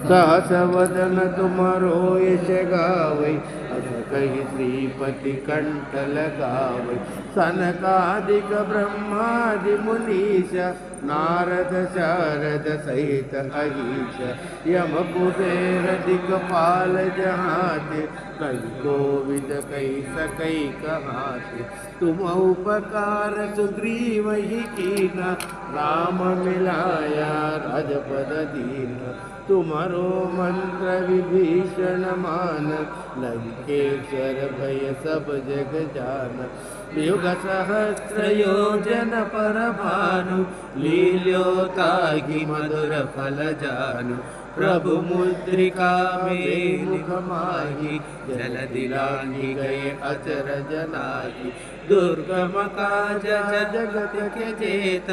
सहस वदन तुम्हारो यश गावै अस कहि श्रीपति कंठ लगावै। सनकादिक ब्रह्मादि मुनीश नारद शारद सहित अहिष यम कुबेर दिक्पाल जहाते कई कोविद कई सकई कहाते। तुम उपकार सुग्रीव ही कीना राम मिलाया राजपद दीना। तुम्हारो मंत्र विभीषण मान लंकेश्वर भय सब जग जान। युग सहस्र योजन पर भानु लील्योताहि मधुर फल जानु। प्रभु मुद्रिका में मुख माही जल दिलांगी गए अचरज नाही। दुर्गम काज जगत के जेत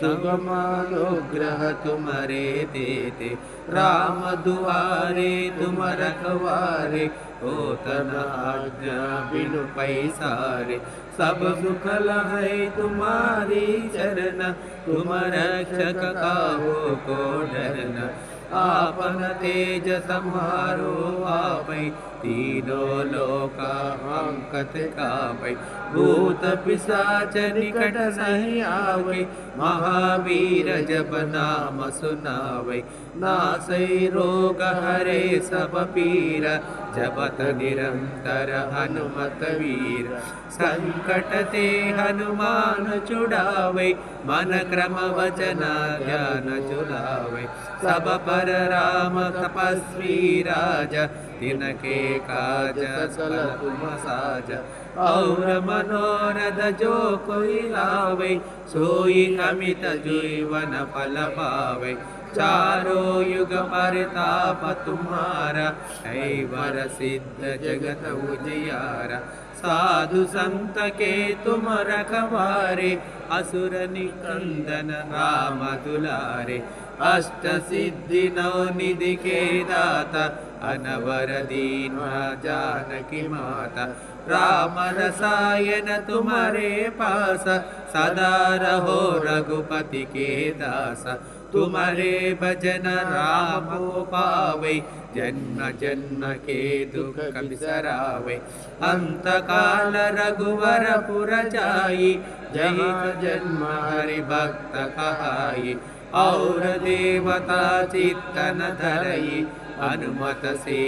सुगमानुग्रह तुम्हारे देते। राम दुआरे तुम रखवारे होत न आज्ञा बिनु पैसारे। सब सुख लहै तुम्हारी चरण तुम रक्षक काहू को डरना। आपन तेज सम्हारो आपै तीनों लोका अंकत कापै। भूत पिशाच निकट नहीं आवै महावीर जब नाम सुनावै। नासै रोग हरे सब पीरा जपत निरंतर हनुमत वीर। संकट ते हनुमान छुड़ावै मन क्रम वचन ध्यान चुलावै। सब पर राम तपस्वी राजा तिनके काज सकल तुम साजा। और मनोरथ जो कोई लावे सोई अमित जीवन फल पावे। चारों युग परताप तुम्हारा है वर सिद्ध जगत उजियारा। साधु संत के तुम रखवारे असुर निकंदन राम दुलारे। अष्ट सिद्धि नौ निधि के दाता अनवर दीन जानकी माता। राम रसायन तुम्हारे पास सदा रहो रघुपति के दास। तुम्हारे भजन राम को पावे जन्म जन्म के दुख बिसरावे। अंत काल रघुवर पुर जाई जहाँ जन्म हरि भक्त कहाई। और देवता चित्तन धरई हनुमत से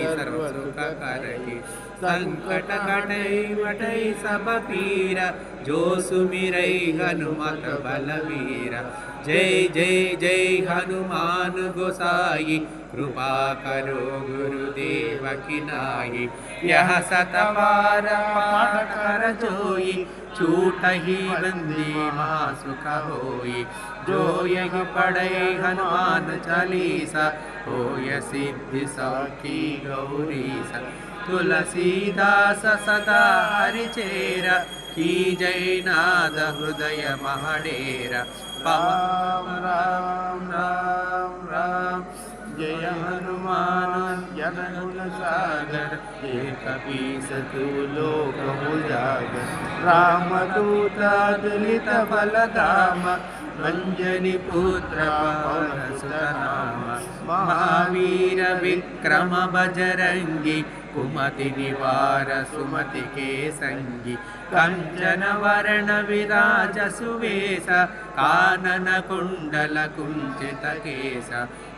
सर्व सुख करई। संकट कटई वटई सब पीरा जो सुमिरई हनुमत बलवीरा। जय जय जय हनुमान गोसाई कृपा करो गुरुदेव की नाई। यह सतबार पाठ कर जोई छूटहि बंदी महासुख होई। जो यह पढ़े हनुमान चालीसा होय सिद्धि सखी गौरीसा। तुलसीदास सदा हरिचेरा की जय नाद हृदय महडेरा। राम राम राम राम जय हनुमान ज्ञान गुण सागर। एक कपीस तू लोक उजागर। राम दूत दुलित बल धाम अंजनी पुत्र पवन सुत नाम। महावीर विक्रम बजरंगी कुमति निवार सुमति के संगी। कंचन वर्ण विराज सुवेश कानन कुंडल कुंचित केश।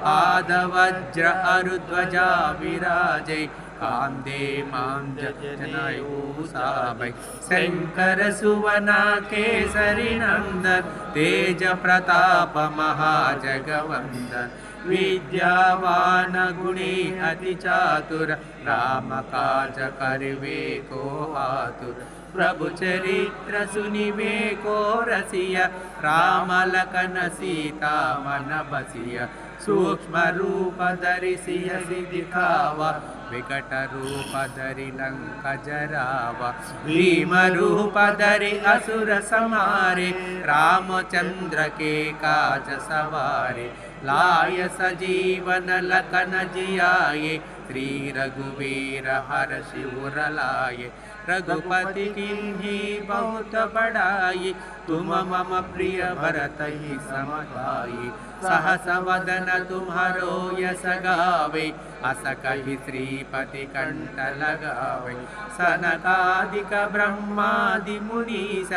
आद वज्र अरुध्वजा विराजे कांदे मांज जनेऊसावै। शंकर सुवना केसरी नंदन तेज प्रताप महाजगवंदन। विद्यावान गुणी अति चातुर राम काज करिवे को आतुर। प्रभु चरित्र सुनिवे को रसिया राम लखन सीता मन बसिया। सूक्ष्म रूप धरि सियहि दिखावा विकट रूप धरि लंका जरावा। भीम रूप धरि असुर संहारे रामचंद्र के काज सवारे। लाय सजीवन लखन जियाये श्री रघुवीर हर्षि उर लाये। रघुपति किन्ही बहुत बड़ाई तुम मम प्रिय भरत ही सम भाई। सहस वदन तुम्हारो यस गावे अस कहि श्रीपति कंठ लगावे सनकादिक ब्रह्मादि मुनीस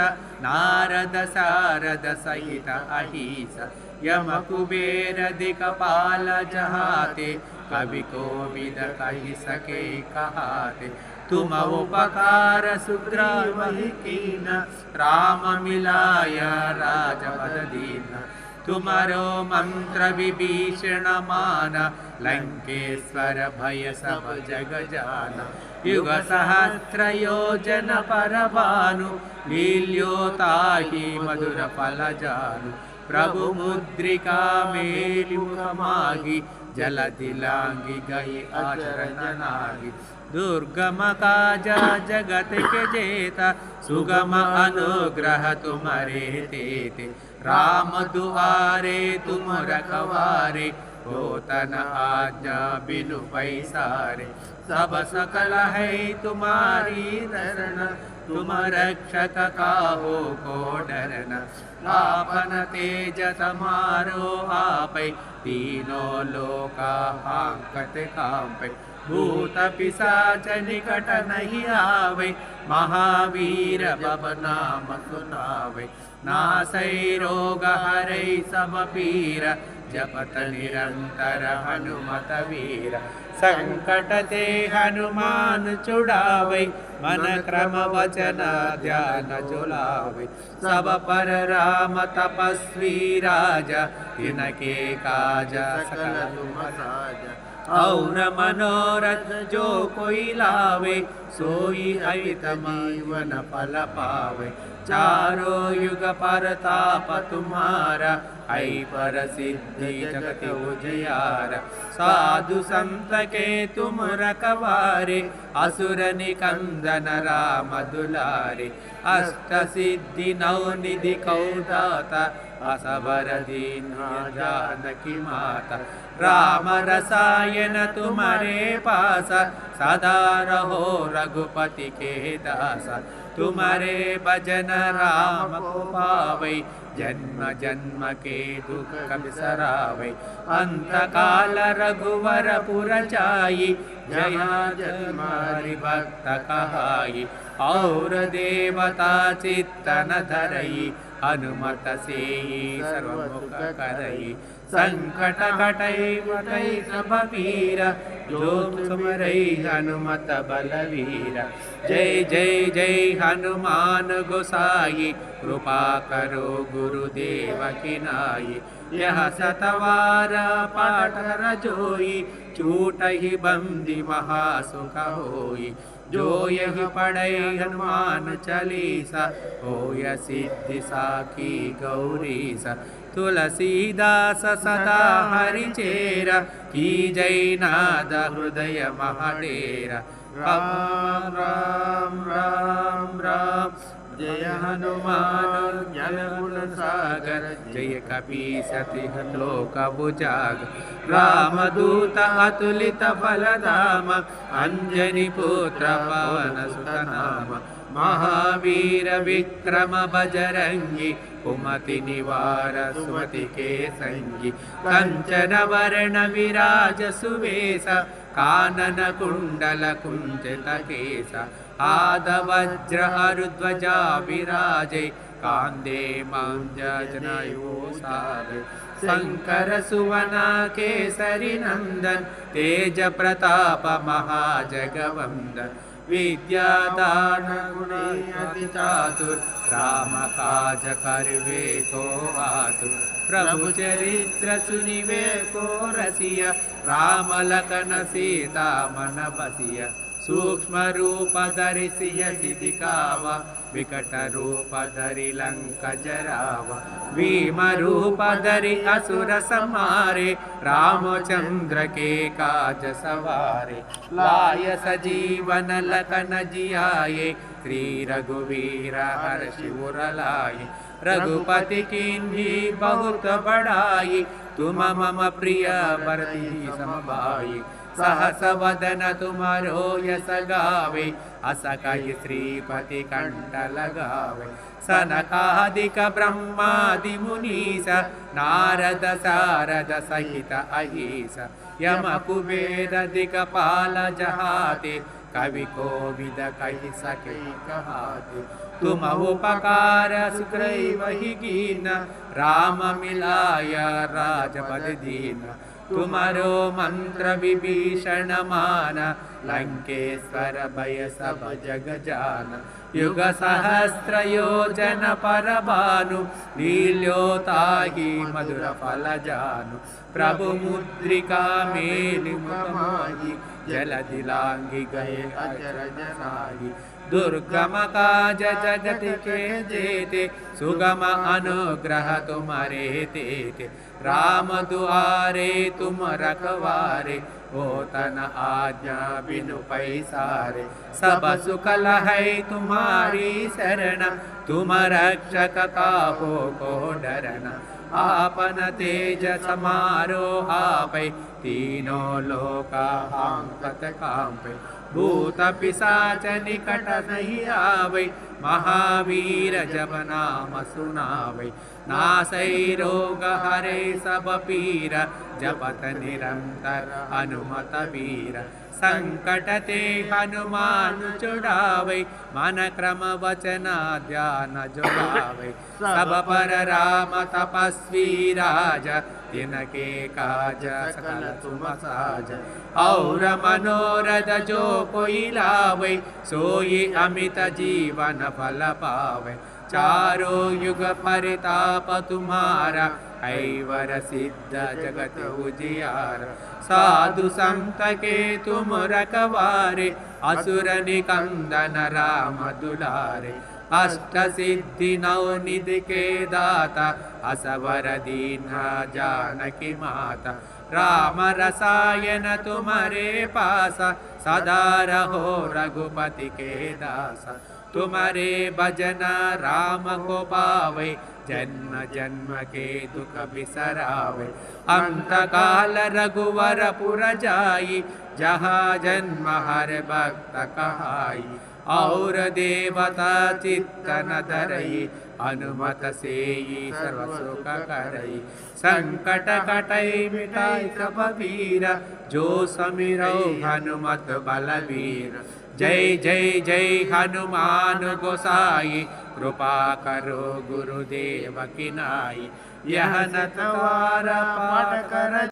नारद सारद सहित अहिस यम कुबेर दिक्पाल जहाते कवि कोविद कहि सके कहाते तुम उपकार सुग्रीव कीन राम मिलाय राजपद दीन तुम्हारो मंत्र विभीषण मान लंकेश्वर भय सब जग जान युग सहस्र योजन पर भानु लील्योताहि मधुर फल जानु प्रभु मुद्रिका मेलि माही जलधि लांगी गई आचरण नागी दुर्गम काजा जगत के जेता सुगम अनुग्रह तुम्हारे तेते राम दुआरे तुम रखवारे होतन आज्ञा बिनु पैसारे सब सकल है तुम्हारी शरण तुम रक्षक काहो को डरना आपन तेज समारो आपै तीनों लोका हांकत कांपै भूत पिशाच निकट नहीं आवे महावीर बब नाम सुनावे नासै रोग हरै सब पीर जपत निरंतर हनुमत वीर संकट ते हनुमान छुड़ावे मन क्रम वचन ध्यान जुलावे सब पर राम तपस्वी राजा तिनके काज सकल तुम साजा और मनोरथ जो कोई लावे सोई अवितमीवन फल पावे चारों युग परताप तुम्हारा ऐ पर सिद्धि जगत उजियारा साधु संत के तुम रखवारे असुर निकंदन राम दुलारे अष्ट सिद्धि नौ निधि कौ दाता असबर दीन जानकी माता राम रसायन तुम्हारे पास सदा रहो रघुपति के दासा तुम्हारे भजन राम को पावे जन्म जन्म के दुख बिसरावे अंत काल रघुवर पुर जाई जया जन्मारि भक्त कहाई और देवता चित्तन धरई हनुमत से सर्वमुख करई संकट कटै वटै सब पीर जो तुमरै हनुमत बलवीर जय जय जय हनुमान गोसाई कृपा करो गुरुदेव की नाई यह सतवार पाठ रजोई छूटहि बंदी महासुख होई जो यह पढ़ै हनुमान चालीसा होय सिद्धि साखी गौरीसा तुलसीदास सदा हरिचेरा की जय नाद हृदय महाडेरा राम राम राम राम जय हनुमान ज्ञान गुण सागर जय कपीसति लोक बुजागर राम दूत अतुलित बलधाम अंजनी पुत्र पवन सुत नाम महावीर विक्रम बजरंगी कुमति निवार सुमति के संगी कंचन वर्ण विराज सुवेश कानन कुंडल कुंचित केश आद वज्र हरुध्वजा विराजे कांदे मांजनयो सारे शंकर सुवना केसरी नंदन तेज प्रताप महाजगवंदन विद्यादान गुणे अति चातुर राम काज करवे को आतुर प्रभु चरित्र सुनिवे को रसिया राम लखन सीता मन बसिया सूक्ष्म रूप धरि सिंह दिखावा विकट रूप धरि लंक जरावा भीम रूप धरि असुर संहारे रामचंद्र के काज सवारे लाय सजीवन लखन जियाये श्री रघुवीर हर्षि उर लाए रघुपति कीन्ही बहुत बड़ाई तुम मम प्रिय भरती समभाई सहस वदन तुम्हारो यस गावे अस कहि श्रीपति कंठ लगावे सनकादिक ब्रह्मादि मुनीस नारद सारद सहित अहिस यम कुबेर दिक्पाल जहाते कवि कोविद कहि सके कहाते तुम उपकार सुग्रीव ही कीन राम मिलाय राजपद दीन तुम्हारो मंत्र विभीषण मान लंकेश्वर भय सब जग जान युग सहस्त्र योजन पर भानु लील्योताहि मधुर फल जानु प्रभु मुद्रिका मेलि मुखमाहि जल दिलांगी गए अचरज नाहि दुर्गम काज जगत के जेते सुगम अनुग्रह तुम्हारे तेते राम दुआरे तुम रखवारे होतन आज्ञा बिनु पैसारे सब सुख लहै तुम्हारी शरण तुम रक्षक काहो को डरना आपन तेज समारो आपै तीनों लोका हांकत कांपै भूत पिशाच निकट नहीं आवे महावीर जब नाम सुनावे नासै रोग हरे सब पीर जपत निरंतर हनुमत वीर संकट ते हनुमान छुड़ावे मन क्रम वचन ध्यान जुड़ावे सब पर राम तपस्वी राजा तिनके काज सकल तुम साज और मनोरथ जो कोई लावे सोई अमित जीवन फल पावे चारों युग परिताप तुम्हारा ऐवर सिद्ध जगत उजियारा साधु संत के तुम रखवारे असुर निकंदन राम दुलारे अष्ट सिद्धि नव निधि के दाता असवर दीन जानकी माता राम रसायन तुम्हारे पासा सदा रहो रघुपति के दासा तुम्हारे भजन राम को पावे जन्म जन्म के दुख बिसरावे अंत काल रघुवर पुर जाई जहाँ जन्म हर भक्त कहाई और देवता चित्तन धरई अनुमत से सर्व सुख करई संकट कटई मिटाई सब पीर जो समिरौ हनुमत बलवीर जय जय जय हनुमान गोसाई कृपा करो गुरुदेव की नाई यह नतवार पाठ कर